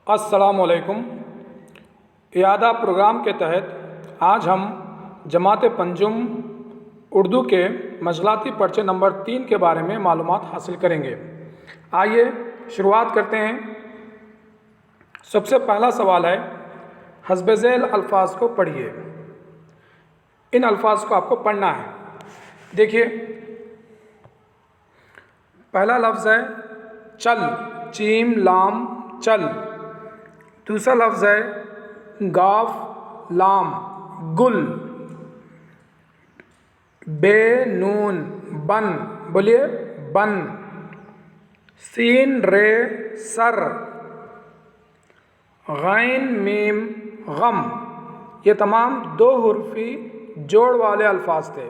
السلام علیکم۔ اعادہ پروگرام کے تحت آج ہم جماعت پنجم اردو کے مشغلاتی پرچے نمبر 3 کے بارے میں معلومات حاصل کریں گے۔ آئیے شروعات کرتے ہیں۔ سب سے پہلا سوال ہے، حسب ذیل الفاظ کو پڑھیے۔ ان الفاظ کو آپ کو پڑھنا ہے۔ دیکھیے، پہلا لفظ ہے چل، چیم لام چل۔ دوسرا لفظ ہے گاف لام گل۔ بے نون بن، بولیے بن۔ سین رے سر۔ غین میم غم۔ یہ تمام 2 حرفی جوڑ والے الفاظ تھے۔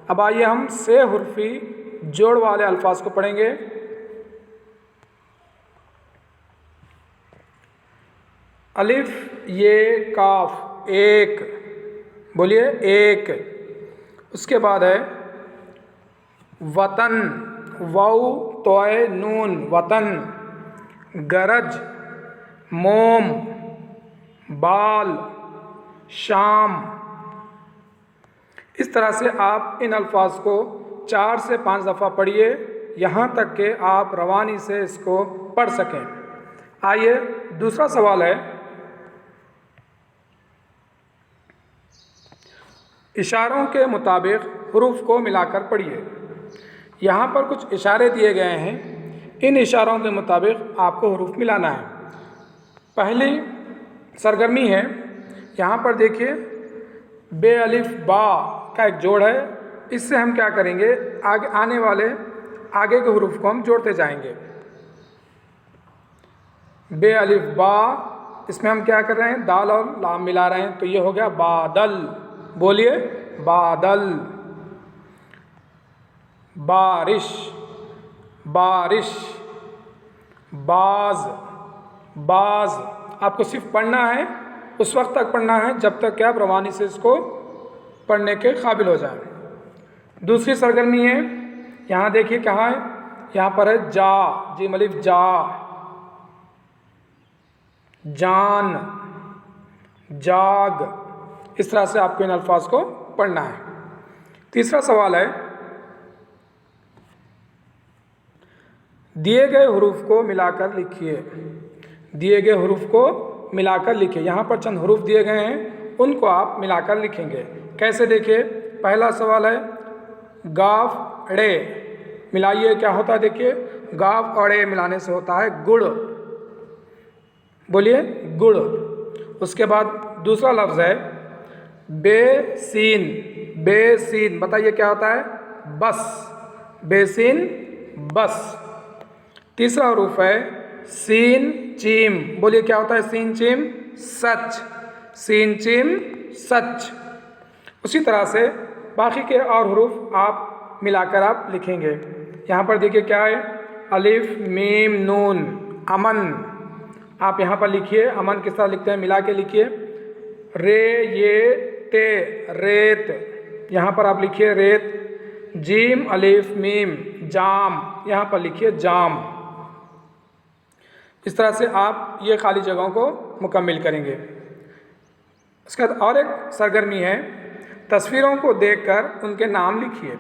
اب آئیے ہم 6 حرفی جوڑ والے الفاظ کو پڑھیں گے۔ الف یہ کاف ایک، بولیے ایک۔ اس کے بعد ہے وطن، واو توئے نون وطن۔ گرج، موم، بال، شام۔ اس طرح سے آپ ان الفاظ کو 4 سے 5 دفعہ پڑھیے، یہاں تک کہ آپ روانی سے اس کو پڑھ سکیں۔ آئیے دوسرا سوال ہے، اشاروں کے مطابق حروف کو ملا کر پڑھیے۔ یہاں پر کچھ اشارے دیے گئے ہیں، ان اشاروں کے مطابق آپ کو حروف ملانا ہے۔ پہلی سرگرمی ہے، یہاں پر دیکھیے بے الف با کا ایک جوڑ ہے۔ اس سے ہم کیا کریں گے، آنے والے آگے کے حروف کو ہم جوڑتے جائیں گے۔ بے الف با، اس میں ہم کیا کر رہے ہیں، دال اور لام ملا رہے ہیں، تو یہ ہو گیا بادل۔ بولیے بادل۔ بارش، بارش۔ باز، باز۔ آپ کو صرف پڑھنا ہے، اس وقت تک پڑھنا ہے جب تک کہ آپ روانی سے اس کو پڑھنے کے قابل ہو جائیں۔ دوسری سرگرمی ہے، یہاں دیکھیے کہاں ہے، یہاں پر ہے جا، جیم الف جا۔ جان، جاگ۔ اس طرح سے آپ کو ان الفاظ کو پڑھنا ہے۔ تیسرا سوال ہے، دیے گئے حروف کو ملا کر لکھیے۔ دیے گئے حروف کو ملا کر لکھیے۔ یہاں پر چند حروف دیے گئے ہیں، ان کو آپ ملا کر لکھیں گے۔ کیسے دیکھیے، پہلا سوال ہے گاف ڑے، ملائیے، کیا ہوتا ہے دیکھیے، گاف اور ڑے ملانے سے ہوتا ہے گڑ۔ بولیے گڑ۔ اس کے بعد دوسرا لفظ ہے بے سین، بے سین، بتائیے کیا ہوتا ہے، بس۔ بے سین بس۔ تیسرا حروف ہے سین چیم، بولیے کیا ہوتا ہے سین چیم، سچ۔ سین چیم سچ۔ اسی طرح سے باقی کے اور حروف آپ ملا کر آپ لکھیں گے۔ یہاں پر دیکھیے کیا ہے، الف میم نون امن۔ آپ یہاں پر لکھیے، امن کس طرح لکھتے ہیں، ملا کے لکھیے۔ رے یہ تے ریت، یہاں پر آپ لکھیے ریت۔ جیم الف میم جام، یہاں پر لکھیے جام۔ اس طرح سے آپ یہ خالی جگہوں کو مکمل کریں گے۔ اس کے بعد اور ایک سرگرمی ہے، تصویروں کو دیکھ کر ان کے نام لکھیے۔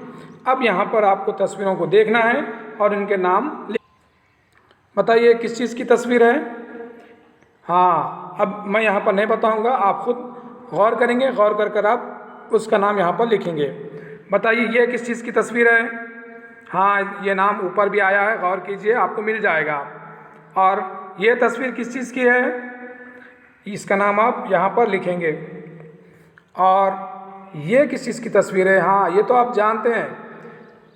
اب یہاں پر آپ کو تصویروں کو دیکھنا ہے اور ان کے نام بتائیے کس چیز کی تصویر ہے۔ ہاں، اب میں یہاں پر نہیں بتاؤں گا، آپ خود غور کریں گے، غور کر کر آپ اس کا نام یہاں پر لکھیں گے۔ بتائیے یہ کس چیز کی تصویر ہے۔ ہاں، یہ نام اوپر بھی آیا ہے، غور کیجئے، آپ کو مل جائے گا۔ اور یہ تصویر کس چیز کی ہے، اس کا نام آپ یہاں پر لکھیں گے۔ اور یہ کس چیز کی تصویر ہے، ہاں یہ تو آپ جانتے ہیں،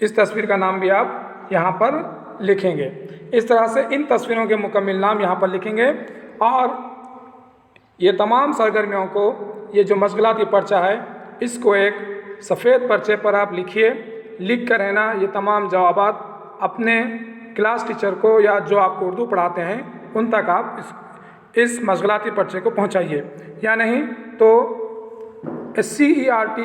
اس تصویر کا نام بھی آپ یہاں پر لکھیں گے۔ اس طرح سے ان تصویروں کے مکمل نام یہاں پر لکھیں گے۔ اور یہ تمام سرگرمیوں کو، یہ جو مشغلاتی پرچہ ہے، اس کو ایک سفید پرچے پر آپ لکھیے۔ لکھ کر ہے نا یہ تمام جوابات اپنے کلاس ٹیچر کو یا جو آپ کو اردو پڑھاتے ہیں ان تک آپ اس مشغلاتی پرچے کو پہنچائیے، یا نہیں تو SCERT